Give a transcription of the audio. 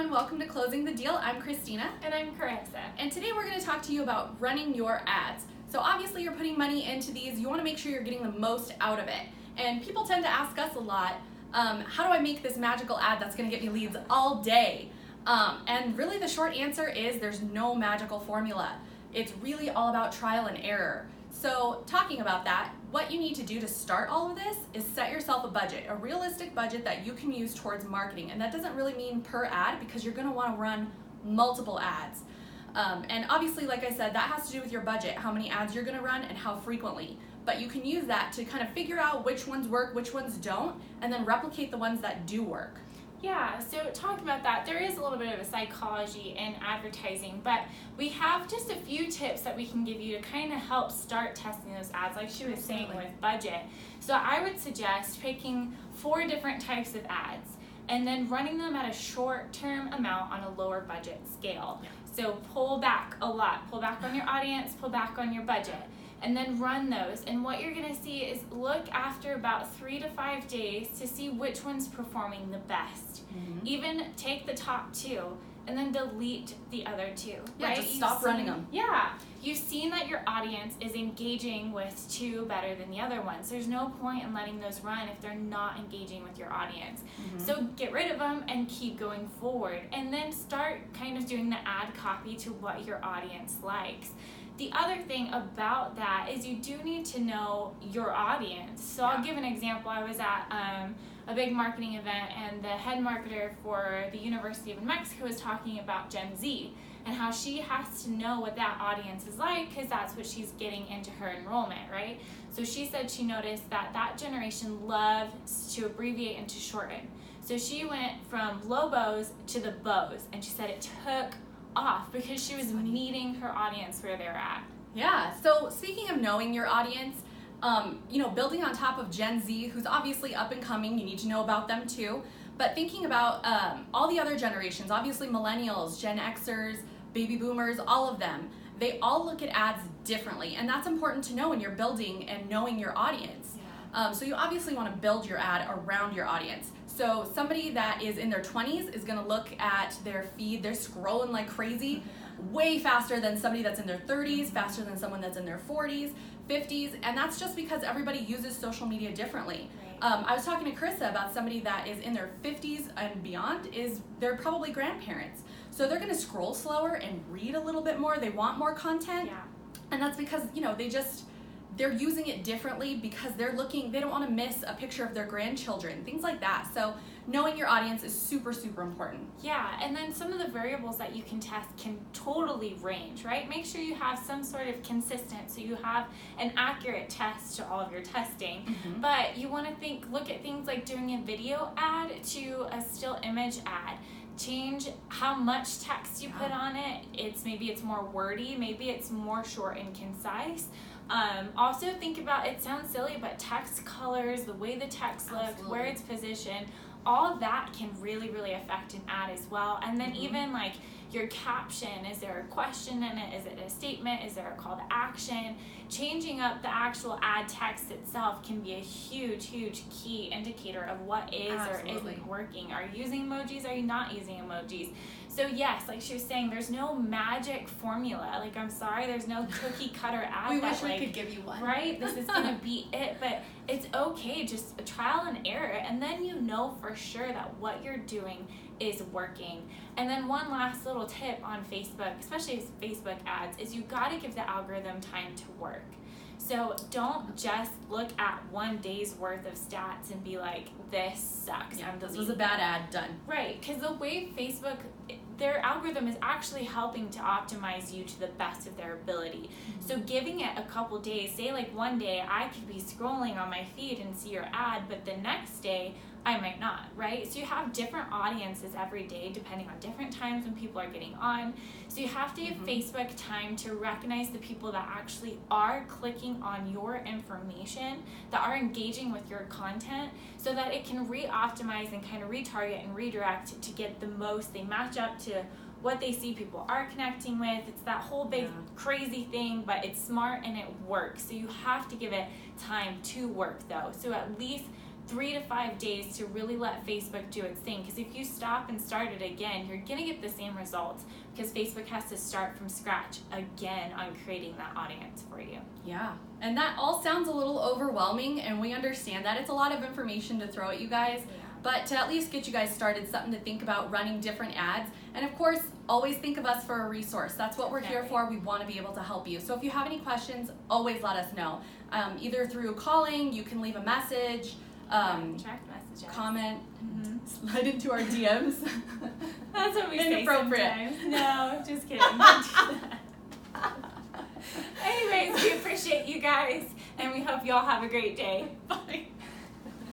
everyone, welcome to Closing the Deal. I'm Kristina. And I'm Carissa. And today we're going to talk to you about running your ads. So obviously you're putting money into these, you want to make sure you're getting the most out of it. And people tend to ask us a lot, how do I make this magical ad that's going to get me leads all day? And really the short answer is there's no magical formula. It's really all about trial and error. So talking about that, what you need to do to start all of this is set yourself a budget, a realistic budget that you can use towards marketing. And that doesn't really mean per ad because you're going to want to run multiple ads. And obviously, like I said, that has to do with your budget, how many ads you're going to run and how frequently. But you can use that to kind of figure out which ones work, which ones don't, and then replicate the ones that do work. Yeah, so talking about that, there is a little bit of a psychology in advertising, but we have just a few tips that we can give you to kind of help start testing those ads, like she was saying with budget. So I would suggest picking 4 different types of ads and then running them at a short-term amount on a lower budget scale. Yeah. So pull back a lot, pull back on your audience, pull back on your budget. And then run those. And what you're gonna see is look after about 3 to 5 days to see which one's performing the best. Mm-hmm. Even take the top 2 and then delete the other 2. Yeah, right? just stop running them. Yeah, you've seen that your audience is engaging with 2 better than the other ones. There's no point in letting those run if they're not engaging with your audience. Mm-hmm. So get rid of them and keep going forward. And then start kind of doing the ad copy to what your audience likes. The other thing about that is you do need to know your audience. So I'll give an example. I was at a big marketing event and the head marketer for the University of New Mexico was talking about Gen Z and how she has to know what that audience is like because that's what she's getting into her enrollment, right? So she said she noticed that that generation loves to abbreviate and to shorten. So she went from Lobos to the Bows, and she said it took off because she was meeting her audience where they're at. Yeah, so speaking of knowing your audience, building on top of Gen Z, who's obviously up and coming, you need to know about them too, but thinking about all the other generations, obviously millennials, Gen Xers, baby boomers, all of them, they all look at ads differently, and that's important to know when you're building and knowing your audience. Yeah. So you obviously want to build your ad around your audience. So somebody that is in their 20s is going to look at their feed, they're scrolling like crazy, way faster than somebody that's in their 30s, faster than someone that's in their 40s, 50s, and that's just because everybody uses social media differently. Right. I was talking to Carissa about somebody that is in their 50s and beyond, they're probably grandparents. So they're going to scroll slower and read a little bit more, they want more content, Yeah. and that's because, they're using it differently because they don't want to miss a picture of their grandchildren, things like that. So knowing your audience is super, super important. Yeah, and then some of the variables that you can test can totally range, right? Make sure you have some sort of consistent, so you have an accurate test to all of your testing. Mm-hmm. But you want to look at things like doing a video ad to a still image ad. Change how much text you put on it. Maybe it's more wordy, maybe it's more short and concise. Also think about, it sounds silly, but text colors, the way the text looks, where it's positioned, all of that can really, really affect an ad as well. And then even like your caption, is there a question in it? Is it a statement? Is there a call to action? Changing up the actual ad text itself can be a huge, huge key indicator of what is or isn't working. Are you using emojis? Are you not using emojis? So yes, like she was saying, there's no magic formula. Like, I'm sorry, there's no cookie cutter ad. We wish we could give you one. Right? This is going to be it. But it's okay, just a trial and error. And then you know for sure that what you're doing is working. And then one last little tip on Facebook, especially Facebook ads, is you got to give the algorithm time to work. So don't just look at one day's worth of stats and be like, this sucks. Yeah, this was a bad ad, done. Right, because the way Facebook, their algorithm is actually helping to optimize you to the best of their ability. Mm-hmm. So giving it a couple days, say like one day I could be scrolling on my feed and see your ad, but the next day I might not, right? So you have different audiences every day depending on different times when people are getting on. So you have to give Facebook time to recognize the people that actually are clicking on your information, that are engaging with your content, so that it can re-optimize and kind of retarget and redirect to get the most. They match up to what they see people are connecting with. It's that whole big crazy thing, but it's smart and it works. So you have to give it time to work though. So at least 3 to 5 days to really let Facebook do its thing. Because if you stop and start it again, you're going to get the same results, because Facebook has to start from scratch again on creating that audience for you. Yeah, and that all sounds a little overwhelming, and we understand that. It's a lot of information to throw at you guys, but to at least get you guys started, something to think about running different ads. And of course, always think of us for a resource. That's what we're here for. We want to be able to help you. So if you have any questions, always let us know. Either through calling, you can leave a message, Direct messages. comment, slide into our DMs. That's what we say Inappropriate. sometimes. No, just kidding. Anyways, we appreciate you guys, and we hope you all have a great day. Bye.